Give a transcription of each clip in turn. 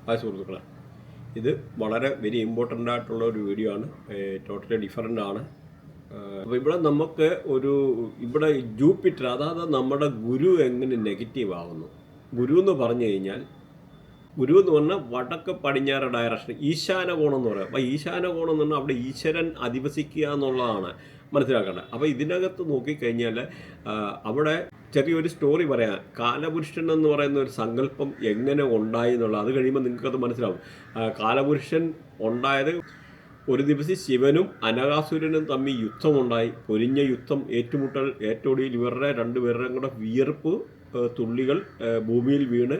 Hi സുഹൃത്തുക്കളെ, ഇത് വളരെ വെരി ഇമ്പോർട്ടൻ്റ് ആയിട്ടുള്ള ഒരു വീഡിയോ ആണ്. ടോട്ടലി ഡിഫറൻ്റ് ആണ്. അപ്പോൾ ഇവിടെ നമുക്ക് ഇവിടെ ജൂപ്പിറ്റർ, അതായത് നമ്മുടെ ഗുരു എങ്ങനെ നെഗറ്റീവ് ആകുന്നു. ഗുരു എന്ന് പറഞ്ഞു കഴിഞ്ഞാൽ വടക്ക് പടിഞ്ഞാറ് ഡയറക്ഷൻ, ഈശാനകോണം എന്ന് പറയാം. അപ്പോൾ ഈശാനകോണം എന്ന് പറഞ്ഞാൽ അവിടെ ഈശ്വരൻ അധിവസിക്കുക എന്നുള്ളതാണ് മനസ്സിലാക്കേണ്ടത്. അപ്പോൾ ഇതിനകത്ത് നോക്കിക്കഴിഞ്ഞാൽ അവിടെ ചെറിയൊരു സ്റ്റോറി പറയാം. കാലപുരുഷൻ എന്ന് പറയുന്ന ഒരു സങ്കല്പം എങ്ങനെ ഉണ്ടായി എന്നുള്ളത് അത് കഴിയുമ്പോൾ നിങ്ങൾക്കത് മനസ്സിലാവും. കാലപുരുഷൻ ഉണ്ടായത് ഒരു ദിവസം ശിവനും അനകാസുരനും തമ്മിൽ യുദ്ധമുണ്ടായി. പൊരിഞ്ഞ യുദ്ധം, ഏറ്റുമുട്ടൽ, ഏറ്റൊടിയിൽ ഇവരുടെ രണ്ടുപേരുടെയും കൂടെ വിയർപ്പ് തുള്ളികൾ ഭൂമിയിൽ വീണ്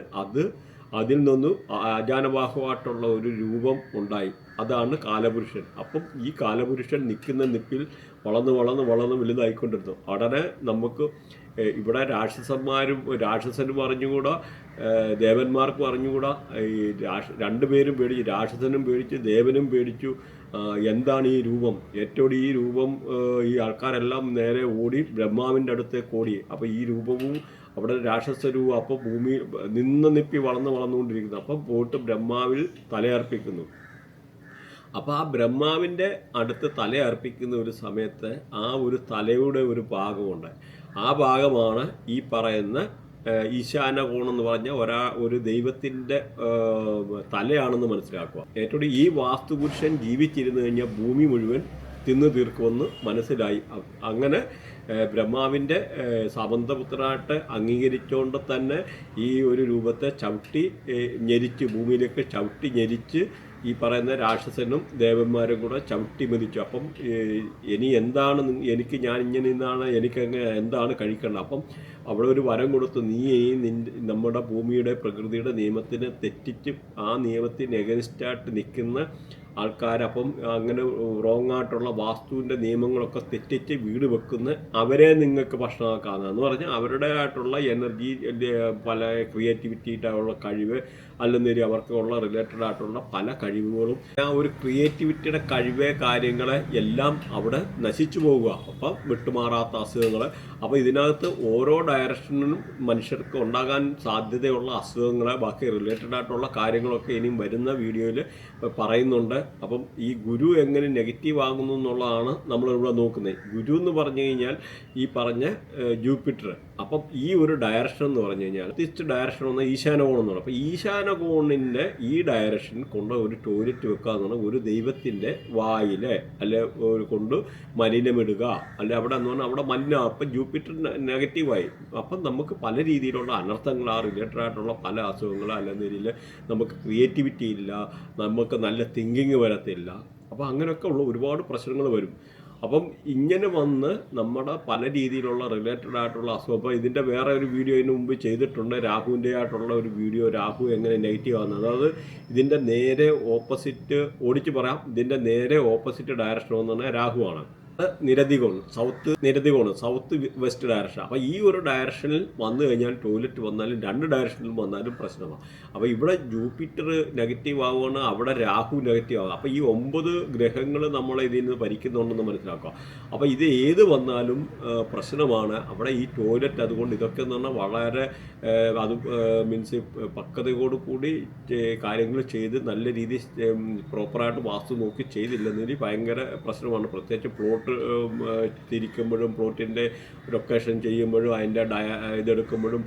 അതിൽ നിന്ന് അജാനബാഹുവായിട്ടുള്ള ഒരു രൂപം ഉണ്ടായി. അതാണ് കാലപുരുഷൻ. അപ്പം ഈ കാലപുരുഷൻ നിൽക്കുന്ന നിപ്പിൽ വളർന്ന് വലുതായിക്കൊണ്ടിരുന്നു. ഉടനെ നമുക്ക് ഇവിടെ രാക്ഷസനും അറിഞ്ഞുകൂടാ, ദേവന്മാർക്കും അറിഞ്ഞുകൂടാ. ഈ രണ്ടുപേരും പേടിച്ചു, രാക്ഷസനും പേടിച്ചു, ദേവനും പേടിച്ചു. എന്താണ് ഈ രൂപം? ഏറ്റവും ഈ രൂപം, ഈ ആൾക്കാരെല്ലാം നേരെ ഓടി ബ്രഹ്മാവിൻ്റെ അടുത്തേക്ക് ഓടി. അപ്പോൾ ഈ രൂപവും അവിടെ രാക്ഷസ രൂപം അപ്പോൾ ഭൂമി നിപ്പി വളർന്നുകൊണ്ടിരിക്കുന്നു. അപ്പം പോയിട്ട് ബ്രഹ്മാവിൽ തലയർപ്പിക്കുന്നു. അപ്പോൾ ആ ബ്രഹ്മാവിൻ്റെ അടുത്ത് തലയർപ്പിക്കുന്ന ഒരു സമയത്ത് ആ ഒരു തലയുടെ ഒരു ഭാഗമുണ്ട്. ആ ഭാഗമാണ് ഈ പറയുന്ന ഈശാനകോണം എന്ന് പറഞ്ഞ ഒരു ദൈവത്തിൻ്റെ തലയാണെന്ന് മനസ്സിലാക്കുക. ഏറ്റവും ഈ വാസ്തുപുരുഷൻ ജീവിച്ചിരുന്നു കഴിഞ്ഞാൽ ഭൂമി മുഴുവൻ തിന്നു തീർക്കുമെന്ന് മനസ്സിലായി. അങ്ങനെ ബ്രഹ്മാവിൻ്റെ സാമന്തപുത്രനായിട്ട് അംഗീകരിച്ചുകൊണ്ട് തന്നെ ഈ ഒരു രൂപത്തെ ഭൂമിയിലേക്ക് ചവിട്ടി ഞെരിച്ച് ഈ പറയുന്ന രാക്ഷസനും ദേവന്മാരും കൂടെ ചവിട്ടി മെതിച്ചു. അപ്പം ഇനി എന്താണ് ഞാൻ ഇങ്ങനെ നിന്നാണ് എന്താണ് കഴിക്കേണ്ടത്? അപ്പം അവിടെ ഒരു വരം കൊടുത്തു, നീ നമ്മുടെ ഭൂമിയുടെ പ്രകൃതിയുടെ നിയമത്തിന് തെറ്റിച്ച് ആ നിയമത്തിന് എഗനിസ്റ്റായിട്ട് നിൽക്കുന്ന ആൾക്കാരപ്പം അങ്ങനെ റോങ് ആയിട്ടുള്ള വാസ്തുവിൻ്റെ നിയമങ്ങളൊക്കെ തെറ്റിച്ച് വീട് വെക്കുന്ന അവരെ നിങ്ങൾക്ക് ഭക്ഷണമാക്കാമെന്ന് പറഞ്ഞാൽ അവരുടെ ആയിട്ടുള്ള എനർജി, പല ക്രിയേറ്റിവിറ്റിയായിട്ടുള്ള കഴിവ്, അല്ലെന്നേരി അവർക്കുള്ള റിലേറ്റഡ് ആയിട്ടുള്ള പല കഴിവുകളും ആ ഒരു ക്രിയേറ്റിവിറ്റിയുടെ കഴിവ് കാര്യങ്ങളെ എല്ലാം അവിടെ നശിച്ചു പോവുക. അപ്പം വിട്ടുമാറാത്ത അസുഖങ്ങൾ. അപ്പോൾ ഇതിനകത്ത് ഓരോ ഡയറക്ഷനിലും മനുഷ്യർക്ക് ഉണ്ടാകാൻ സാധ്യതയുള്ള അസുഖങ്ങൾ, ബാക്കി റിലേറ്റഡ് ആയിട്ടുള്ള കാര്യങ്ങളൊക്കെ ഇനിയും വരുന്ന വീഡിയോയിൽ പറയുന്നുണ്ട്. അപ്പം ഈ ഗുരു എങ്ങനെ നെഗറ്റീവ് ആകുന്നു എന്നുള്ളതാണ് നമ്മളിവിടെ നോക്കുന്നത്. ഗുരു എന്ന് പറഞ്ഞു കഴിഞ്ഞാൽ ഈ പറഞ്ഞ ജൂപ്പിറ്റർ. അപ്പം ഈ ഒരു ഡയറക്ഷൻ എന്ന് പറഞ്ഞു കഴിഞ്ഞാൽ ഡയറക്ഷൻ വന്ന ഈശാനകോണം എന്ന് പറയും. അപ്പോൾ ഈശാനകോണിൻ്റെ ഈ ഡയറക്ഷൻ കൊണ്ട് ഒരു ടോയ്ലറ്റ് വെക്കുക എന്ന് പറഞ്ഞാൽ ഒരു ദൈവത്തിൻ്റെ വായിലെ അല്ലെ കൊണ്ട് മലിനമിടുക, അല്ലെ അവിടെ എന്ന് പറഞ്ഞാൽ അവിടെ മലിനം. അപ്പം ജൂപ്പിറ്റർ നെഗറ്റീവായി. അപ്പം നമുക്ക് പല രീതിയിലുള്ള അനർത്ഥങ്ങൾ, ആ റിലേറ്റഡ് ആയിട്ടുള്ള പല അസുഖങ്ങൾ, അല്ലെങ്കിൽ നമുക്ക് ക്രിയേറ്റിവിറ്റി ഇല്ല, നമുക്ക് നല്ല തിങ്കിങ് വരത്തില്ല. അപ്പോൾ അങ്ങനെയൊക്കെ ഉള്ള ഒരുപാട് പ്രശ്നങ്ങൾ വരും. അപ്പം ഇങ്ങനെ വന്ന് നമ്മുടെ പല രീതിയിലുള്ള റിലേറ്റഡ് ആയിട്ടുള്ള അസുഖം. അപ്പോൾ ഇതിൻ്റെ വേറെ ഒരു വീഡിയോ ഇതിന് മുമ്പ് ചെയ്തിട്ടുണ്ട്, രാഹുവിൻ്റെ ആയിട്ടുള്ള ഒരു വീഡിയോ, രാഹു എങ്ങനെ നെഗറ്റീവ് ആകുന്നത്. അതായത് ഇതിൻ്റെ നേരെ ഓപ്പോസിറ്റ് ഓടിച്ച് പറയാം, ഇതിൻ്റെ നേരെ ഓപ്പോസിറ്റ് ഡയറക്ഷൻ എന്ന് പറഞ്ഞാൽ രാഹുവാണ്. South west direction. അപ്പോൾ ഈ ഒരു ഡയറക്ഷനിൽ വന്നു കഴിഞ്ഞാൽ ടോയ്ലറ്റ് വന്നാലും രണ്ട് ഡയറക്ഷനിൽ വന്നാലും പ്രശ്നമാണ്. അപ്പോൾ ഇവിടെ ജൂപ്പിറ്റർ നെഗറ്റീവ് ആവുകയാണ്, അവിടെ രാഹു നെഗറ്റീവ് ആവുക. അപ്പോൾ ഈ 9 ഗ്രഹങ്ങൾ നമ്മളെ ഇതിൽ നിന്ന് ഭരിക്കുന്നുണ്ടെന്ന് മനസ്സിലാക്കുക. അപ്പോൾ ഇത് ഏത് വന്നാലും പ്രശ്നമാണ് അവിടെ ഈ ടോയ്ലറ്റ്. അതുകൊണ്ട് ഇതൊക്കെ എന്ന് പറഞ്ഞാൽ വളരെ മീൻസ് പക്വതയോട് കൂടി കാര്യങ്ങൾ ചെയ്ത് നല്ല രീതിയിൽ പ്രോപ്പറായിട്ട് വാസ്തു നോക്കി ചെയ്തില്ലെന്നതിൽ ഭയങ്കര പ്രശ്നമാണ്. പ്രത്യേകിച്ച് പ്ലോട്ട് തിരിക്കുമ്പോഴും പ്ലോട്ടിൻ്റെ ലൊക്കേഷൻ ചെയ്യുമ്പോഴും അതിൻ്റെ ഇതെടുക്കുമ്പോഴും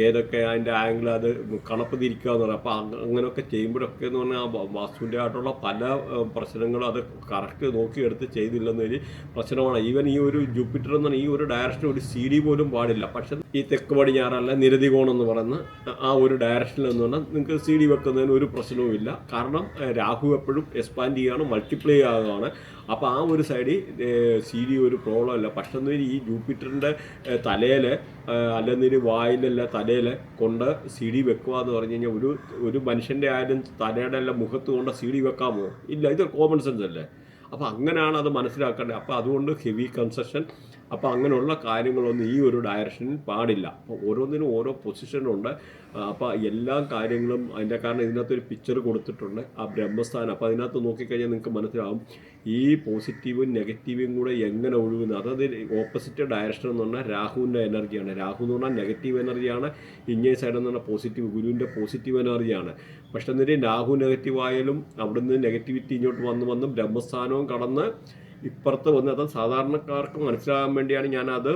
ഏതൊക്കെ അതിൻ്റെ ആംഗിൾ അത് കണപ്പ് തിരിക്കുക എന്ന് പറയാം. അപ്പോൾ അങ്ങനെയൊക്കെ ചെയ്യുമ്പോഴൊക്കെ എന്ന് പറഞ്ഞാൽ വാസ്തുവിൻ്റെ ആയിട്ടുള്ള പല പ്രശ്നങ്ങളും അത് കറക്റ്റ് നോക്കിയെടുത്ത് ചെയ്തില്ലെന്നൊരു പ്രശ്നമാണ്. ഈവൻ ഈ ഒരു ജൂപ്പിറ്റർ എന്ന് പറഞ്ഞാൽ ഈ ഒരു ഡയറക്ഷൻ ഒരു CD പോലും പാടില്ല. പക്ഷെ ഈ തെക്ക് പടിഞ്ഞാറല്ല നിരതികോണം എന്ന് പറയുന്ന ആ ഒരു ഡയറക്ഷനിൽ എന്ന് പറഞ്ഞാൽ നിങ്ങൾക്ക് CD വെക്കുന്നതിന് ഒരു പ്രശ്നവുമില്ല. കാരണം രാഹു എപ്പോഴും എക്സ്പാൻഡ് ചെയ്യുകയാണ്, മൾട്ടിപ്ലൈ ആകുകയാണ്. അപ്പോൾ ആ ഒരു സൈഡിൽ CD ഒരു പ്രോബ്ലം അല്ല. പക്ഷേ ഈ ജൂപ്പിറ്ററിൻ്റെ തലയിൽ അല്ലെങ്കിൽ വായിലല്ല തലയിൽ കൊണ്ട് CD വെക്കുക എന്ന് പറഞ്ഞു കഴിഞ്ഞാൽ ഒരു മനുഷ്യൻ്റെ ആയാലും തലയുടെ എല്ലാം മുഖത്ത് കൊണ്ട് CD വെക്കാമോ? ഇല്ല. ഇത് കോമൺ സെൻസ് അല്ലേ? അപ്പോൾ അങ്ങനെയാണ് അത് മനസ്സിലാക്കേണ്ടത്. അപ്പോൾ അതുകൊണ്ട് ഹെവി കൺസ്ട്രക്ഷൻ അപ്പോൾ അങ്ങനെയുള്ള കാര്യങ്ങളൊന്നും ഈ ഒരു ഡയറക്ഷനിൽ പാടില്ല. അപ്പോൾ ഓരോന്നിനും ഓരോ പൊസിഷനുണ്ട്. അപ്പോൾ എല്ലാ കാര്യങ്ങളും അതിൻ്റെ കാരണം ഇതിനകത്തൊരു പിക്ചർ കൊടുത്തിട്ടുണ്ട് ആ ബ്രഹ്മസ്ഥാനം. അപ്പോൾ അതിനകത്ത് നോക്കിക്കഴിഞ്ഞാൽ നിങ്ങൾക്ക് മനസ്സിലാവും ഈ പോസിറ്റീവും നെഗറ്റീവും കൂടെ എങ്ങനെ ഒഴുകുന്നത്. അതായത് ഓപ്പോസിറ്റ് ഡയറക്ഷൻ എന്ന് പറഞ്ഞാൽ രാഹുവിൻ്റെ എനർജിയാണ്. രാഹു എന്ന് പറഞ്ഞാൽ നെഗറ്റീവ് എനർജിയാണ്, ഇങ്ങേ സൈഡ് എന്ന് പറഞ്ഞാൽ പോസിറ്റീവ്, ഗുരുവിൻ്റെ പോസിറ്റീവ് എനർജിയാണ്. പക്ഷെ എന്നിട്ട് രാഹു നെഗറ്റീവ് ആയാലും അവിടുന്ന് നെഗറ്റിവിറ്റി ഇങ്ങോട്ട് വന്ന് ബ്രഹ്മസ്ഥാനവും കടന്ന് ഇപ്പുറത്ത് വന്ന്, അത് സാധാരണക്കാർക്ക് മനസ്സിലാകാൻ വേണ്ടിയാണ് ഞാനത്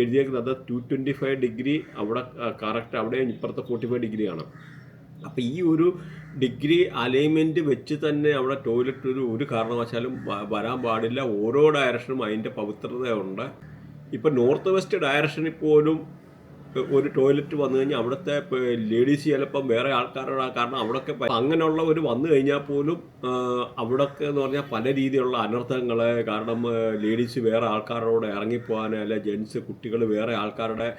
എഴുതിയേക്കുന്നത്. 225 ഡിഗ്രി അവിടെ കറക്റ്റ്, അവിടെ ഇപ്പുറത്ത് 45 ഡിഗ്രിയാണ്. അപ്പോൾ ഈ ഒരു ഡിഗ്രി അലൈൻമെൻറ്റ് വെച്ച് തന്നെ അവിടെ ടോയ്ലറ്റ് ഒരു കാരണവശാലും വരാൻ പാടില്ല. ഓരോ ഡയറക്ഷനും അതിൻ്റെ പവിത്രതയുണ്ട്. ഇപ്പം നോർത്ത് വെസ്റ്റ് ഡയറക്ഷനിൽ പോലും ഒരു ടോയ്ലറ്റ് വന്നു കഴിഞ്ഞാൽ അവിടുത്തെ ലേഡീസ് ചിലപ്പം വേറെ ആൾക്കാരുടെ, കാരണം അവിടെയൊക്കെ അങ്ങനെയുള്ള ഒരു വന്നു കഴിഞ്ഞാൽ പോലും അവിടെയൊക്കെ എന്ന് പറഞ്ഞാൽ പല രീതിയിലുള്ള അനർത്ഥങ്ങൾ, കാരണം ലേഡീസ് വേറെ ആൾക്കാരോട് ഇറങ്ങിപ്പോകാൻ, അല്ലെ ജെൻസ് കുട്ടികൾ വേറെ ആൾക്കാരുടെ,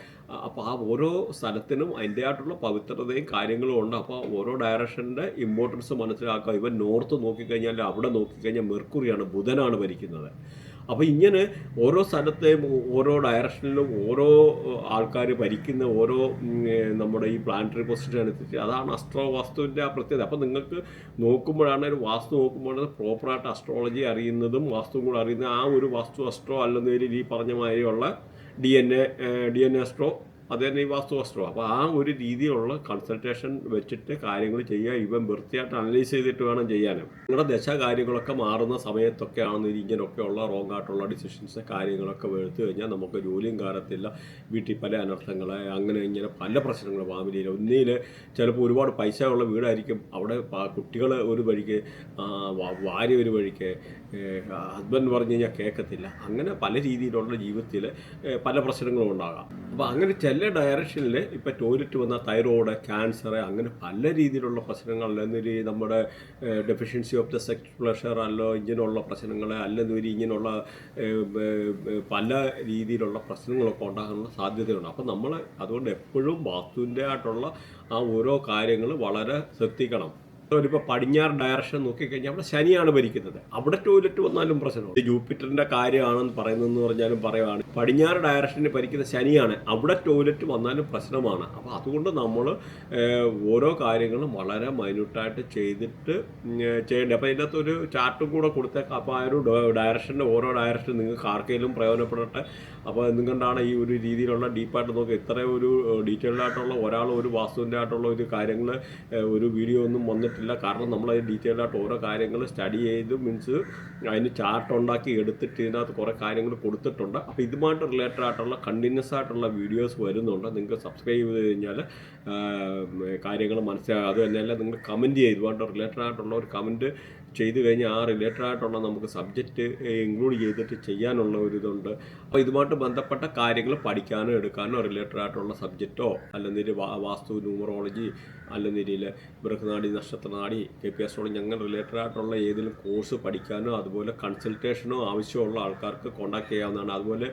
അപ്പോൾ ആ ഓരോ സ്ഥലത്തിനും അതിൻ്റെതായിട്ടുള്ള പവിത്രതയും കാര്യങ്ങളും ഉണ്ട്. അപ്പോൾ ഓരോ ഡയറക്ഷൻ്റെ ഇമ്പോർട്ടൻസ് മനസ്സിലാക്കുക. ഇവൻ നോർത്ത് നോക്കിക്കഴിഞ്ഞാൽ അവിടെ നോക്കിക്കഴിഞ്ഞാൽ മെർക്കുറിയാണ്, ബുധനാണ് ഭരിക്കുന്നത്. അപ്പോൾ ഇങ്ങനെ ഓരോ സ്ഥലത്തെയും ഓരോ ഡയറക്ഷനിലും ഓരോ ആൾക്കാർ ഭരിക്കുന്ന ഓരോ നമ്മുടെ ഈ പ്ലാനറ്ററി പൊസിഷൻ അനുസരിച്ച്, അതാണ് വാസ്തുവിൻ്റെ ആ പ്രത്യേകത. അപ്പോൾ നിങ്ങൾക്ക് നോക്കുമ്പോഴാണ് ഒരു വാസ്തു നോക്കുമ്പോഴാണ് പ്രോപ്പറായിട്ട് അസ്ട്രോളജി അറിയുന്നതും വാസ്തുവും കൂടെ അറിയുന്നത്. ആ ഒരു അസ്ട്രോ അല്ലെന്നതിൽ ഈ പറഞ്ഞ മാതിരിയുള്ള ഡി എൻ എ അസ്ട്രോ, അത് തന്നെ ഈ വാസ്തു. അപ്പോൾ ആ ഒരു രീതിയിലുള്ള കൺസൾട്ടേഷൻ വെച്ചിട്ട് കാര്യങ്ങൾ ചെയ്യുക. ഇവൻ വൃത്തിയായിട്ട് അനലൈസ് ചെയ്തിട്ട് വേണം ചെയ്യാൻ. നിങ്ങളുടെ ദശ കാര്യങ്ങളൊക്കെ മാറുന്ന സമയത്തൊക്കെ ആണെന്ന് ഇങ്ങനെയൊക്കെയുള്ള റോങ് ആയിട്ടുള്ള ഡിസിഷൻസ് കാര്യങ്ങളൊക്കെ എടുത്തു കഴിഞ്ഞാൽ നമുക്ക് ജോലിയും കാലത്തില്ല, വീട്ടിൽ പല അനർത്ഥങ്ങൾ, അങ്ങനെ ഇങ്ങനെ പല പ്രശ്നങ്ങൾ ഫാമിലിയിൽ. ഒന്നിൽ ചിലപ്പോൾ ഒരുപാട് പൈസ ഉള്ള വീടായിരിക്കും, അവിടെ കുട്ടികൾ ഒരു വഴിക്ക്, ഭാര്യ ഒരു വഴിക്ക്, ഹസ്ബൻഡ് പറഞ്ഞു കഴിഞ്ഞാൽ കേൾക്കത്തില്ല. അങ്ങനെ പല രീതിയിലുള്ള ജീവിതത്തിൽ പല പ്രശ്നങ്ങളും ഉണ്ടാകാം. അപ്പോൾ അങ്ങനെ ചില ഡയറക്ഷനിൽ ഇപ്പോൾ ടോയ്ലറ്റ് വന്ന തൈറോയ്ഡ്, ക്യാൻസർ, അങ്ങനെ പല രീതിയിലുള്ള പ്രശ്നങ്ങൾ, അല്ലെങ്കിൽ നമ്മുടെ deficiency of the sex pleasure, അല്ലോ ഇങ്ങനെയുള്ള പ്രശ്നങ്ങൾ, അല്ലെങ്കിൽ ഇങ്ങനെയുള്ള പല രീതിയിലുള്ള പ്രശ്നങ്ങളൊക്കെ ഉണ്ടാകാനുള്ള സാധ്യതയുണ്ട്. അപ്പോൾ നമ്മൾ അതുകൊണ്ട് എപ്പോഴും വാസ്തുവിൻ്റെ ആയിട്ടുള്ള ആ ഓരോ കാര്യങ്ങൾ വളരെ ശ്രദ്ധിക്കണം. ഇപ്പോൾ പടിഞ്ഞാറ് ഡയറക്ഷൻ നോക്കിക്കഴിഞ്ഞാൽ അവിടെ ശനിയാണ് ഭരിക്കുന്നത്, അവിടെ ടോയ്ലറ്റ് വന്നാലും പ്രശ്നമാണ്. ജൂപ്പിറ്ററിൻ്റെ കാര്യമാണെന്ന് പറയുന്നതെന്ന് പറഞ്ഞാലും പറയുകയാണ്, പടിഞ്ഞാറ് ഡയറക്ഷനിൽ ഭരിക്കുന്ന ശനിയാണ്, അവിടെ ടോയ്ലറ്റ് വന്നാലും പ്രശ്നമാണ്. അപ്പോൾ അതുകൊണ്ട് നമ്മൾ ഓരോ കാര്യങ്ങളും വളരെ മൈന്യൂട്ടായിട്ട് ചെയ്തിട്ട് ചെയ്യേണ്ടത്. അപ്പോൾ ഇതിനകത്ത് ഒരു ചാർട്ടും കൂടെ കൊടുത്തേക്കാം. അപ്പോൾ ആ ഒരു ഡയറക്ഷൻ്റെ ഓരോ ഡയറക്ഷൻ നിങ്ങൾക്ക് ആർക്കെങ്കിലും പ്രയോജനപ്പെടട്ടെ. അപ്പോൾ എന്തുകൊണ്ടാണ് ഈ ഒരു രീതിയിലുള്ള ഡീപ്പായിട്ട് നോക്കുക, ഇത്രയും ഒരു ഡീറ്റെയിൽഡ് ആയിട്ടുള്ള ഒരാൾ ഒരു വാസ്തുവിൻ്റെ ആയിട്ടുള്ള ഒരു കാര്യങ്ങൾ ഒരു വീഡിയോ ഒന്നും വന്നിട്ടില്ല. കാരണം നമ്മളത് ഡീറ്റെയിൽഡ് ആയിട്ട് ഓരോ കാര്യങ്ങൾ സ്റ്റഡി ചെയ്ത് മീൻസ് അതിന് ചാർട്ട് ഉണ്ടാക്കി എടുത്തിട്ട് ഇതിനകത്ത് കുറേ കാര്യങ്ങൾ കൊടുത്തിട്ടുണ്ട്. അപ്പോൾ ഇതുമായിട്ട് റിലേറ്റഡ് ആയിട്ടുള്ള കണ്ടിന്യൂസ് ആയിട്ടുള്ള വീഡിയോസ് വരുന്നുണ്ട്. നിങ്ങൾക്ക് സബ്സ്ക്രൈബ് ചെയ്ത് കഴിഞ്ഞാൽ കാര്യങ്ങൾ മനസ്സിലാകും. അത് തന്നെയല്ല, നിങ്ങൾ കമൻറ്റ് ചെയ്ത് ഇതുമായിട്ട് റിലേറ്റഡ് ആയിട്ടുള്ള ഒരു കമൻറ്റ് ചെയ്ത് കഴിഞ്ഞാൽ ആ റിലേറ്റഡ് ആയിട്ടുള്ള നമുക്ക് സബ്ജക്റ്റ് ഇൻക്ലൂഡ് ചെയ്തിട്ട് ചെയ്യാനുള്ള ഒരു ഇതുണ്ട്. അപ്പോൾ ഇതുമായിട്ട് ബന്ധപ്പെട്ട കാര്യങ്ങൾ പഠിക്കാനോ എടുക്കാനോ റിലേറ്റഡ് ആയിട്ടുള്ള സബ്ജക്റ്റോ, അല്ലെങ്കിൽ വാസ്തു, ന്യൂമറോളജി, അല്ലെങ്കിൽ ബൃഹനാടി, നക്ഷത്രനാടി, KP അസ്ട്രോളജി, അങ്ങനെ റിലേറ്റഡ് ആയിട്ടുള്ള ഏതെങ്കിലും കോഴ്സ് പഠിക്കാനോ അതുപോലെ കൺസൾട്ടേഷനോ ആവശ്യമുള്ള ആൾക്കാർക്ക് കോൺടാക്ട് ചെയ്യാവുന്നതാണ്. അതുപോലെ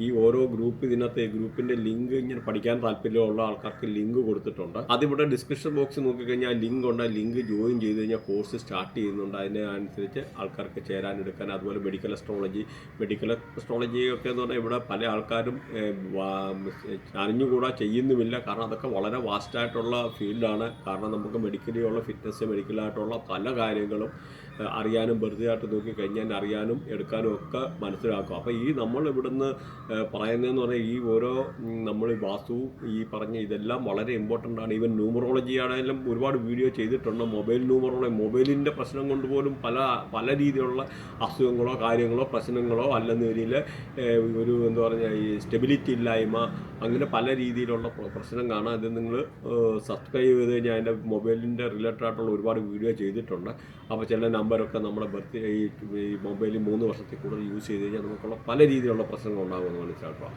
ഈ ഓരോ ഗ്രൂപ്പ്, ഇതിനകത്ത് ഗ്രൂപ്പിൻ്റെ ലിങ്ക് ഇങ്ങനെ പഠിക്കാൻ താല്പര്യമുള്ള ആൾക്കാർക്ക് ലിങ്ക് കൊടുത്തിട്ടുണ്ട്. അതിവിടെ ഡിസ്ക്രിപ്ഷൻ ബോക്സിൽ നോക്കിക്കഴിഞ്ഞാൽ ലിങ്ക് ഉണ്ട്. ലിങ്ക് ജോയിൻ ചെയ്ത് കഴിഞ്ഞാൽ കോഴ്സ് സ്റ്റാർട്ട് ചെയ്യുന്നുണ്ട്. അതിനനുസരിച്ച് ആൾക്കാർക്ക് ചേരാൻ എടുക്കാൻ. അതുപോലെ മെഡിക്കൽ അസ്ട്രോളജി ഒക്കെ എന്ന് പറഞ്ഞാൽ ഇവിടെ പല ആൾക്കാരും അറിഞ്ഞുകൂടാ, ചെയ്യുന്നുമില്ല. കാരണം അതൊക്കെ വളരെ വാസ്റ്റായിട്ടുള്ള ഫീൽഡാണ്. കാരണം നമുക്ക് മെഡിക്കലി ഉള്ള ഫിറ്റ്നസ്, മെഡിക്കലായിട്ടുള്ള പല കാര്യങ്ങളും അറിയാനും വെറുതെ ആയിട്ട് നോക്കിക്കഴിഞ്ഞാൽ അറിയാനും എടുക്കാനും ഒക്കെ മനസ്സിലാക്കും. അപ്പോൾ ഈ നമ്മൾ ഇവിടുന്ന് പറയുന്നതെന്ന് പറഞ്ഞാൽ ഈ ഓരോ നമ്മൾ വാസ്തു ഈ പറഞ്ഞ ഇതെല്ലാം വളരെ ഇമ്പോർട്ടൻ്റ് ആണ്. ഈവൻ ന്യൂമറോളജി ആണെങ്കിലും ഒരുപാട് വീഡിയോ ചെയ്തിട്ടുണ്ട്. മൊബൈലിൻ്റെ പ്രശ്നം കൊണ്ട് പോലും പല രീതിയിലുള്ള അസുഖങ്ങളോ കാര്യങ്ങളോ പ്രശ്നങ്ങളോ അല്ലെന്ന രീതിയിൽ ഒരു എന്താ പറഞ്ഞാൽ ഈ സ്റ്റെബിലിറ്റി ഇല്ലായ്മ, അങ്ങനെ പല രീതിയിലുള്ള പ്രശ്നം കാണാം. ഇത് നിങ്ങൾ സബ്സ്ക്രൈബ് ചെയ്ത് കഴിഞ്ഞാൽ അതിൻ്റെ മൊബൈലിൻ്റെ റിലേറ്റഡ് ആയിട്ടുള്ള ഒരുപാട് വീഡിയോ ചെയ്തിട്ടുണ്ട്. അപ്പോൾ ചില നമ്പരൊക്കെ നമ്മുടെ ഈ മൊബൈലിൽ 3 വർഷത്തിൽ കൂടുതൽ യൂസ് ചെയ്ത് കഴിഞ്ഞാൽ നമുക്കുള്ള പല രീതിയിലുള്ള പ്രശ്നങ്ങൾ ഉണ്ടാകുമെന്ന് മനസ്സിലാക്കുക.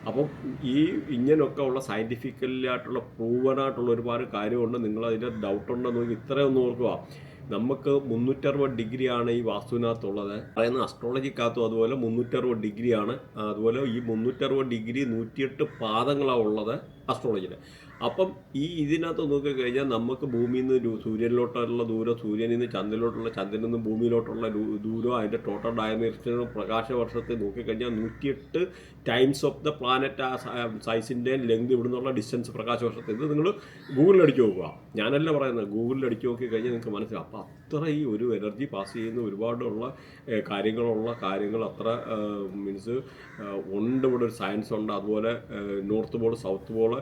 അപ്പം ഈ ഇങ്ങനെയൊക്കെ ഉള്ള സയൻറ്റിഫിക്കലായിട്ടുള്ള പ്രൂവനായിട്ടുള്ള ഒരുപാട് കാര്യമുണ്ട്. നിങ്ങളതിൻ്റെ ഡൗട്ടുണ്ടെന്ന് നോക്കി ഇത്രയൊന്നും ഓർക്കുക. നമുക്ക് 360 ഡിഗ്രിയാണ് ഈ വാസ്തുവിനകത്തുള്ളത്. പറയുന്ന അസ്ട്രോളജിക്കകത്തും അതുപോലെ 360 ഡിഗ്രിയാണ്. അതുപോലെ ഈ 360 ഡിഗ്രി 108 പാദങ്ങളാണ് ഉള്ളത് അസ്ട്രോളജിയിൽ. അപ്പം ഇതിനകത്ത് നോക്കിക്കഴിഞ്ഞാൽ നമുക്ക് ഭൂമിയിൽ നിന്ന് സൂര്യനിലോട്ടുള്ള ദൂരം, സൂര്യനിൽ നിന്ന് ചന്ദ്രനിലോട്ടുള്ള, ചന്ദ്രനിൽ നിന്ന് ഭൂമിയിലോട്ടുള്ള ദൂരം, അതിൻ്റെ ടോട്ടൽ ഡയമീറ്ററും പ്രകാശവർഷത്തെ നോക്കിക്കഴിഞ്ഞാൽ 108 ടൈംസ് ഓഫ് ദ പ്ലാനറ്റ് സൈസിൻ്റെ ലെങ്ത് ഇവിടെ നിന്നുള്ള ഡിസ്റ്റൻസ് പ്രകാശവർഷത്തെ. ഇത് നിങ്ങൾ ഗൂഗിളിൽ അടിച്ചു നോക്കുക, ഞാനല്ല പറയുന്നത്, ഗൂഗിളിൽ അടിച്ചു നോക്കി കഴിഞ്ഞാൽ നിങ്ങൾക്ക് മനസ്സിലാവും. അപ്പോൾ അത്ര ഈ ഒരു എനർജി പാസ് ചെയ്യുന്ന ഒരുപാടുള്ള കാര്യങ്ങൾ അത്ര മീൻസ് ഉണ്ട്. ഇവിടെ ഒരു സയൻസ് ഉണ്ട്. അതുപോലെ north pole, south pole,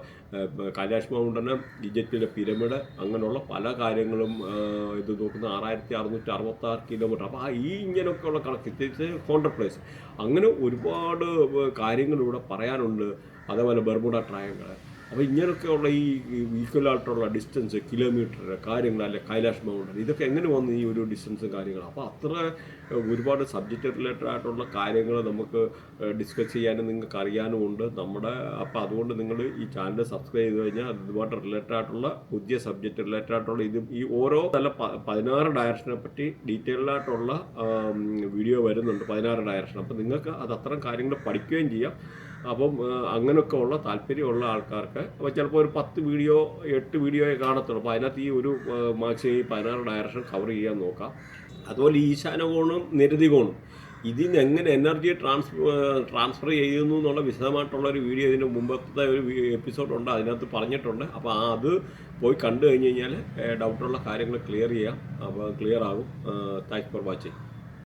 Kailash mountain, ഈജിപ്തിലെ പിരമിഡ്, അങ്ങനെയുള്ള പല കാര്യങ്ങളും ഇത് നോക്കുന്ന 6666 കിലോമീറ്റർ. അപ്പോൾ ഇങ്ങനെയൊക്കെയുള്ള കണക്ക് കോൺട്രാ പ്ലേസ്, അങ്ങനെ ഒരുപാട് കാര്യങ്ങൾ ഇവിടെ പറയാനുണ്ട്. അതേപോലെ ബർമുഡ ട്രയാങ്കിൾ. അപ്പോൾ ഇങ്ങനെയൊക്കെയുള്ള ഈ ഈക്വലായിട്ടുള്ള ഡിസ്റ്റൻസ്, കിലോമീറ്റർ കാര്യങ്ങൾ, അല്ലെ കൈലാഷ് മൗണ്ടൻ, ഇതൊക്കെ എങ്ങനെ വന്നു ഈ ഒരു ഡിസ്റ്റൻസും കാര്യങ്ങളും. അപ്പോൾ അത്ര ഒരുപാട് സബ്ജക്റ്റ് റിലേറ്റഡ് ആയിട്ടുള്ള കാര്യങ്ങൾ നമുക്ക് ഡിസ്കസ് ചെയ്യാനും നിങ്ങൾക്ക് അറിയാനും ഉണ്ട് അപ്പോൾ അതുകൊണ്ട് നിങ്ങൾ ഈ ചാനൽ സബ്സ്ക്രൈബ് ചെയ്ത് കഴിഞ്ഞാൽ അതുമായിട്ട് റിലേറ്റഡ് ആയിട്ടുള്ള പുതിയ സബ്ജക്റ്റ് റിലേറ്റഡ് ആയിട്ടുള്ള ഈ ഓരോ 16 ഡയറക്ഷനെ പറ്റി ഡീറ്റെയിൽഡ് ആയിട്ടുള്ള വീഡിയോ വരുന്നുണ്ട്, 16 ഡയറക്ഷൻ. അപ്പോൾ നിങ്ങൾക്ക് അത് അത്തരം കാര്യങ്ങൾ പഠിക്കുകയും ചെയ്യാം. അപ്പം അങ്ങനെയൊക്കെ ഉള്ള താല്പര്യമുള്ള ആൾക്കാർക്ക് അപ്പോൾ ചിലപ്പോൾ ഒരു 10 വീഡിയോ 8 വീഡിയോയെ കാണത്തുള്ളൂ. അപ്പോൾ അതിനകത്ത് ഈ ഒരു മാക്സിമം 16 ഡയറക്ഷൻ കവർ ചെയ്യാൻ നോക്കാം. അതുപോലെ ഈശാനകോണും നിരതികോണും ഇതിന് എങ്ങനെ എനർജി ട്രാൻസ്ഫർ ചെയ്യുന്നു എന്നുള്ള വിശദമായിട്ടുള്ള ഒരു വീഡിയോ ഇതിന് മുമ്പത്തെ ഒരു എപ്പിസോഡുണ്ട്, അതിനകത്ത് പറഞ്ഞിട്ടുണ്ട്. അപ്പോൾ അത് പോയി കണ്ടു കഴിഞ്ഞ് കഴിഞ്ഞാൽ ഡൗട്ടുള്ള കാര്യങ്ങൾ ക്ലിയർ ചെയ്യാം. അപ്പോൾ ക്ലിയർ ആകും. Thanks for watching.